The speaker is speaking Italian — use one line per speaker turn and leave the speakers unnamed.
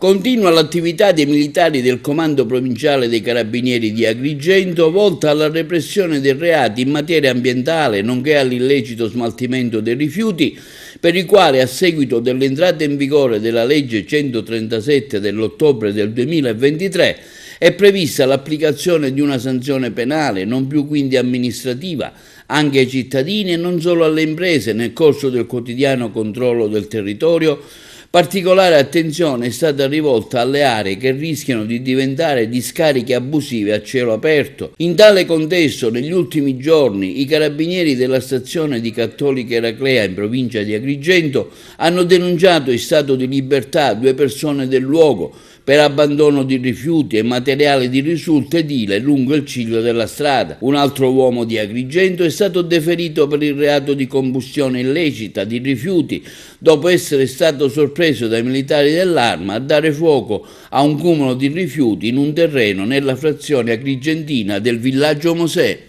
Continua l'attività dei militari del Comando Provinciale dei Carabinieri di Agrigento volta alla repressione dei reati in materia ambientale, nonché all'illecito smaltimento dei rifiuti, per i quali a seguito dell'entrata in vigore della legge 137 dell'ottobre del 2023 è prevista l'applicazione di una sanzione penale, non più quindi amministrativa, anche ai cittadini e non solo alle imprese nel corso del quotidiano controllo del territorio. Particolare attenzione è stata rivolta alle aree che rischiano di diventare discariche abusive a cielo aperto. In tale contesto, negli ultimi giorni, i carabinieri della stazione di Cattolica Eraclea in provincia di Agrigento hanno denunciato in stato di libertà 2 persone del luogo per abbandono di rifiuti e materiale di risulta edile lungo il ciglio della strada. Un altro uomo di Agrigento è stato deferito per il reato di combustione illecita di rifiuti dopo essere stato sorpreso dai militari dell'Arma a dare fuoco a un cumulo di rifiuti in un terreno nella frazione agrigentina del villaggio Mosè.